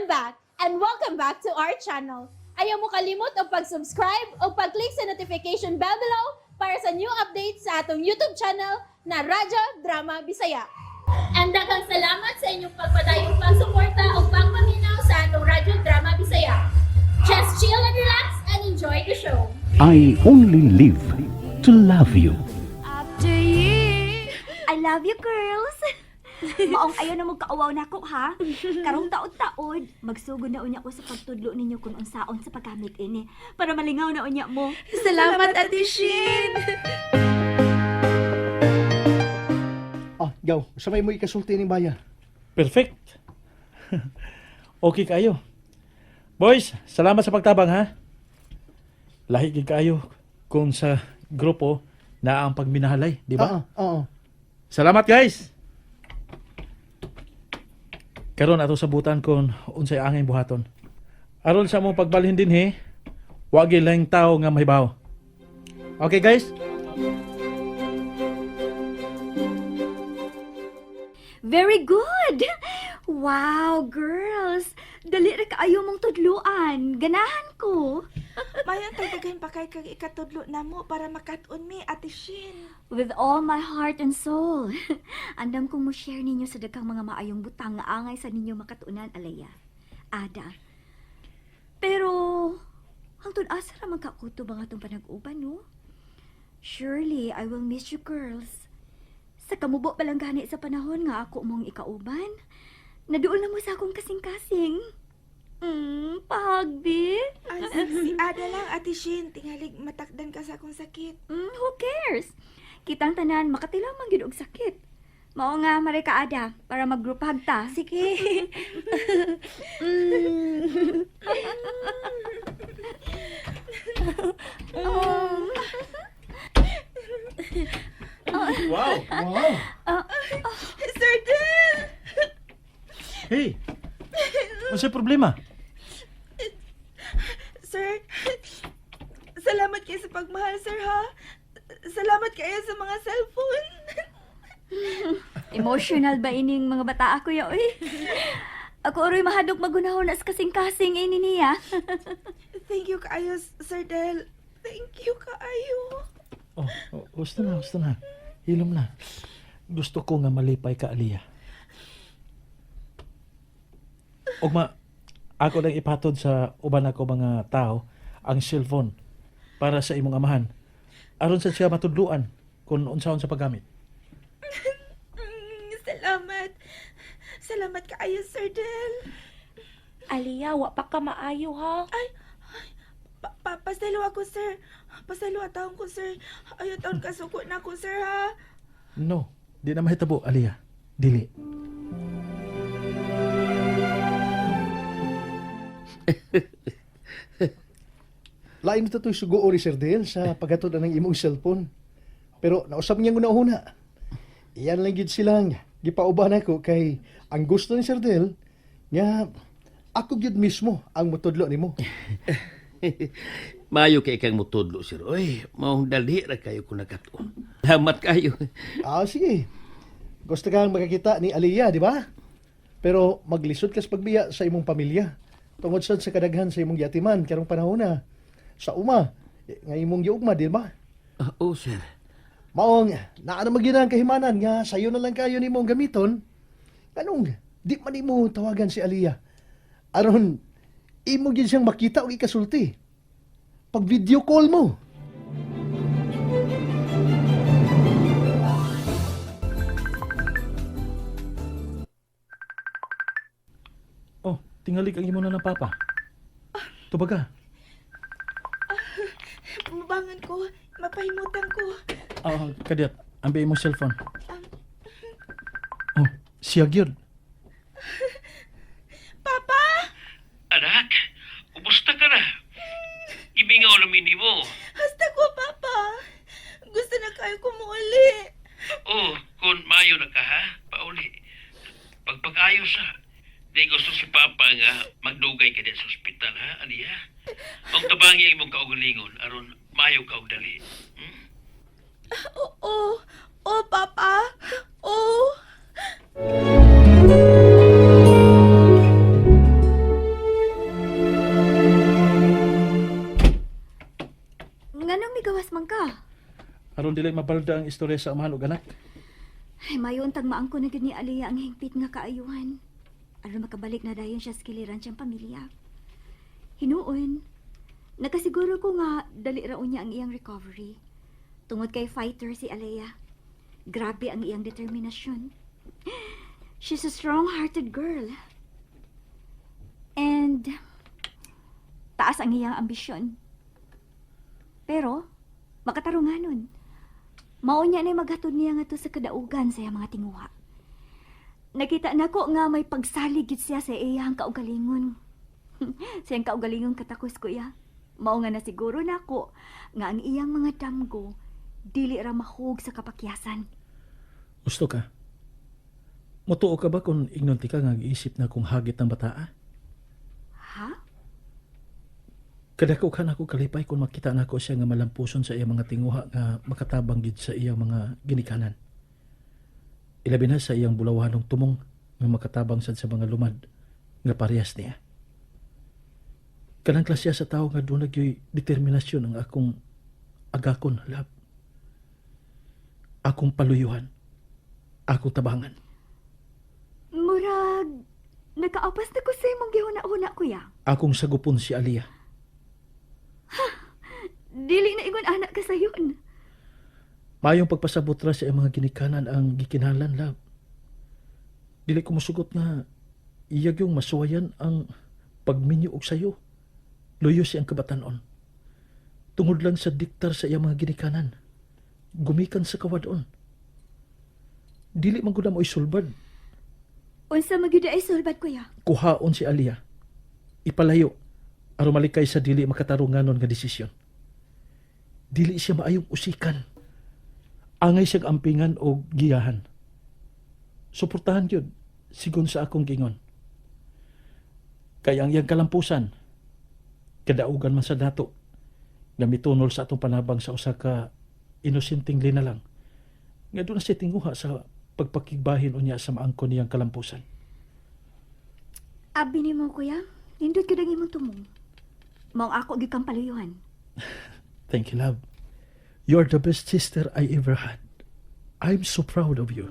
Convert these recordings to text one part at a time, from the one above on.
I'm back, and welcome back to our channel. Ayaw mo kalimot o pag-subscribe o pag-click sa notification bell below para sa new updates sa atong YouTube channel na Radyo Drama Bisaya. And daghang salamat sa inyong pagpadayong pagsuporta o pagpaminaw sa atong Radyo Drama Bisaya. Just chill and relax and enjoy the show. I only live to love you. After you. I love you, girls. Maong ayaw na magkaawaw na ako, ha? Karong taod-taod, magsugod na unya ko sa pagtudlo ninyo kung unsaon sa paggamit ini para malingaw na unya mo. Salamat, Ate Shin! Gaw, sabay mo ikasulti ng bayan. Perfect. Okay kayo. Boys, salamat sa pagtabang ha. Lahi gid kayo kung sa grupo na ang pagminahalay, di ba? Oo. Salamat guys. Karon ato sabutan kon unsay angay buhaton. Aron sa mong pagbalhin din he, wa gyud lang tao nga mahibaw. Okay guys? Very good! Wow, girls! Dali ra kaayo mong tudluan. Ganahan ko. Mayon tagdagan pa kay kag ikatudlo na mo para makat-on mi, Ate Shin. With all my heart and soul. Andam kong mo-share ninyo sa daghang mga maayong butang nga angay sa ninyo makatunan, Alaya. Ada. Pero, hangtod asa ra magkakuto ba nga itong panag-uban, no? Surely, I will miss you, girls. Sa kamubo pa lang gani sa panahon nga ako mong ikauban, naduol na mo sa akong kasing-kasing. Pahagbi. Si Ada lang, Ate Shin. Tingalig matakdan ka sa akong sakit. Who cares? Kitang tanan, makatilaw man gyud og sakit. Mao nga, maray ka, Ada, para mag-group hug ta. Sige. Wow. Sir Del! Hey. Unsay problema? Sir, salamat kayo sa pagmahal, sir, ha? Salamat kayo sa mga cellphone. Emotional ba ining mga bata ako ya, oy? Ako oroy mahadok magunahon as kasing-kasing ini niya. Thank you kaayo, Sir Del. Thank you kaayo. Gusto na. Hilom na. Gusto ko nga malipay ka, Aliyah. Ugma, ako lang ipatod sa uban ako mga tao ang cellphone para sa imong amahan. Aron sa siya matudluan kung unsaon sa paggamit. Salamat. Salamat kaayo, Sir Del. Aliyah, wa pa ka maayo ha. Pasalo ako, sir. Pasalo ataon ko, sir. Ayaw taon kasuko na ako, sir, ha? No, di na mahitabo, Aliyah. Dili. Lain ito to'y sugo ni Sir Del sa paghatod ng imong cellphone. Pero nausap niya una-una. Iyan lang yun silang gipauban ako kay ang gusto ni Sir Del nga ako yun mismo ang mutudlo ni mo. Mayo kay kang mutudlo, sir. Oy, maong dali ra kayo kung nakatuon. Salamat kayo. Sige. Gusto kang makakita ni Aliyah, di ba? Pero maglisod kas pagbiya sa imong pamilya. Tungod sad sa kadaghan sa imong yatiman karong panahon na. Sa uma, nga imong giugma, di ba? Oo, sir. Maong, naano magina ang kahimanan nga sayo na lang kayo ni mong gamiton. Anong, di man mo tawagan si Aliyah. Aron, imo gid siyang makita o ikasulti. Pag video call mo. Oh, tingali ang imo na ng papa. Tubaga. Mabangan ko. Mapahimutan ko. Kadyat, ambil mo cellphone. Oh, siya gyud. Papa! Anak, kumusta ka na? Ibingaw namin ni mo. Hasta ko, Papa. Gusto na kayo kumuuli. Oh, kung mayo na ka ha, pauli. Pagpag-ayos ha. Di gusto si Papa nga magdugay ka din sa ospital ha, Aliyah. Ang tabangi imong kaugalingon, aron mayo ka og dali. Oo. Oo, Papa. Oo. palda ang istorya sa amahan ug anak. Ay, mayon tag maangko na gid ni Aliyah ang hingpit nga kaayuhan. Aron makabalik na dayon siya sa kiliran siyang pamilya. Hinuon, nakasiguro ko nga dali raon niya ang iyang recovery. Tungod kay fighter si Aliyah. Grabe ang iyang determinasyon. She's a strong-hearted girl. And taas ang iyang ambisyon. Pero, makatarunganon. Mao niya na maghatod niya nga to sa kadaugan sa iyang mga tinguha. Nakita nako nga may pagsaligid siya sa iyang kaugalingon. Sa iyang kaugalingon katakos kuya. Mao nga na siguro nako nga ang iyang mga damgo dili ra mahug sa kapakyasan. Gusto ka? Mutuo ka ba kung ignonti ka nga giisip na kung hagit ng bataa? Ha? Kadako ka na ako kalipay kung makita na ko siya nga malampuson sa iyang mga tinguha nga makatabang gid sa iyang mga ginikanan. Ilabi na sa iyang bulawanong tumong nga makatabang sad sa mga lumad nga parehas niya. Kanang klasya sa tao nga doon nagyoy determinasyon ang akong agakon, lab. Akong paluyuhan. Akong tabangan. Murag, nakaapas na ko sa imong gihuna-huna kuya. Akong sagupon si Aliyah. Dili na ingon anak ka sayon. Mayong pagpasabot ra sa iyang mga ginikanan ang gikinahanglan, lab. Dili ko musugot nga iyag yung masuwayan ang pagminyo og sayo. Luyo siyang kabatanon. Tungod lang sa diktar sa iyang mga ginikanan. Gumikan sa kawadon. Dili man gud mo isulbad. Unsa magyud ay sulbad kuya? Kuhaon si Aliyah. Ipalayo aron malikay sa dili makatarunganon nga desisyon. Dili siya maayong usikan. Angay siyang ampingan o giyahan. Suportahan yun, sigon sa akong gingon. Kaya ang iyang kalampusan, kadaugan man sa dato, nga mitunol sa atong panabang sa usa ka inosenteng linalang, nga doon na siya tinguha sa pagpakigbahin unya sa maangkon niyang kalampusan. Abi ni mo kuya, nindot ka dang imong tumong. Mao ako gikang paluyuhan. Thank you, love. You're the best sister I ever had. I'm so proud of you.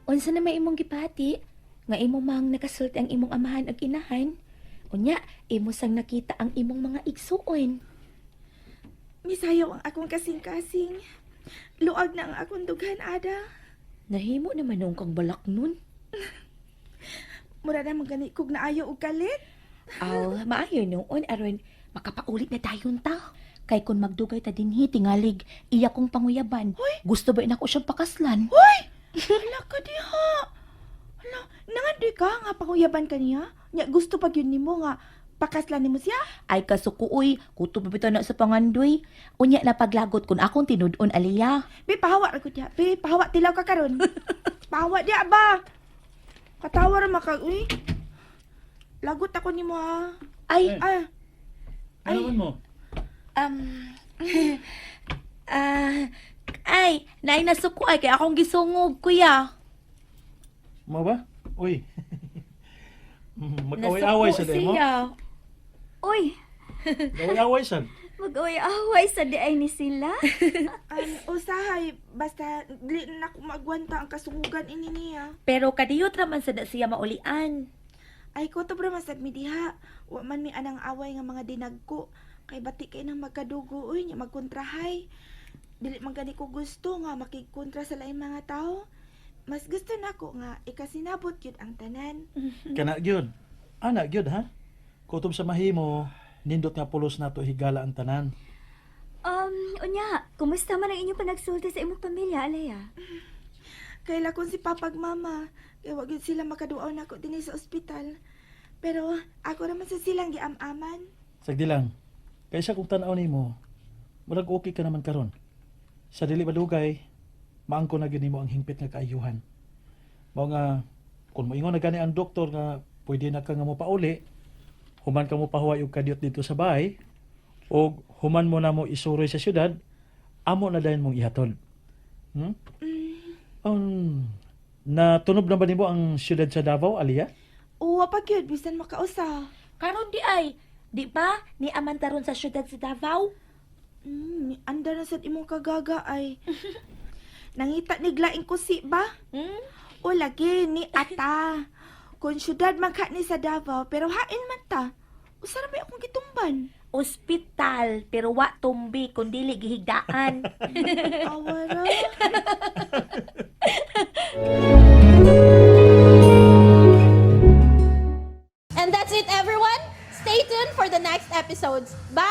Unsa na may imong gipati? Nga imo mang nakasulti ang imong amahan ag inahan? Unya, imo sang nakita ang imong mga igsuon. Misayaw ang akong kasing-kasing. Luag na ang akong dughan, Ada. Nahimo naman nung kang balak nun. Mura na magani kog naayo og kalit. Aw, maayo noon aron makapaulit na dayon ta. Kay kun magdugay ta dinhi tingalig iya kong panguyaban. Gusto ba nako siyang pakaslan? Hala ka diha. Hala, nangandi ka nga panguyaban kaniya? Nya gusto pag yun nimo nga pakaslan nimo siya? Ay kasukuoy, kuto pa bitaw na sa pangandoy. Unya na paglagot kun akong tinud-on Aliyah. Be, pahawa ra ko diha. Be, pahawa tilaw ka karon. Pahawa diha ba? Katawa ra maka, uy. Lagot ako nimo ha. Ay, Ah, Ano mo? Ay, naay nasuko ay kay akong gisungog, kuya. Mo ba? Uy. Mag-away-away sa demo. Uy, Away-away sa. mag-away-away sa di ay ni sila. usahay, basta dili na ako magwanta ang kasungugan ini niya. Pero kadiyot raman sa da siya maulian. Ay ko to bro masad mi diha. Wa man mi anang away nga mga dinagko. Kay bati kay nang magkadugo uy nya magkontrahay. Dili man gani ko gusto nga makigkontra sa laing mga tao. Mas gusto nako nga ikasinabot gyud ang tanan. Kana gyud. Ana gyud ha. Kutob sa mahimo, nindot nga pulos nato higala ang tanan. Unya, kumusta man ang inyong panagsulti sa imong pamilya, Aliyah? Kay lakon si papag mama. Kay wa gyud sila makaduaw nako dinhi sa ospital. Pero ako raman sa silang giam-aman. Sagdi lang. Kaysa kung tanaw nimo, murag okay ka naman karon. Sa dili madugay, maangko na gyud nimo ang hingpit nga kaayuhan. Mao nga kung moingon na gani ang doktor nga pwede na ka nga mo pauli, human ka mo pahuway og kadyot dito sa bahay, o human mo na mo isuroy sa syudad, amo na dayon mong ihatod. Natunob na ba nimo ang syudad sa Davao, Aliyah? Uwa pa gyud bisan makausa. Karon di ay, Di ba? Ni amantaron sa syudad sa Davao. Anda na sad imong kagaga ay. Nangita ni glaing kusi ba? Hmm? O lagi ni ata. Kung syudad man ka ni sa Davao, pero hain man ta. Usa na ba akong gitumban? Ospital, pero wa tumbi kung dili gihigdaan. Awara. And that's it, everyone. Stay tuned for the next episodes. Bye!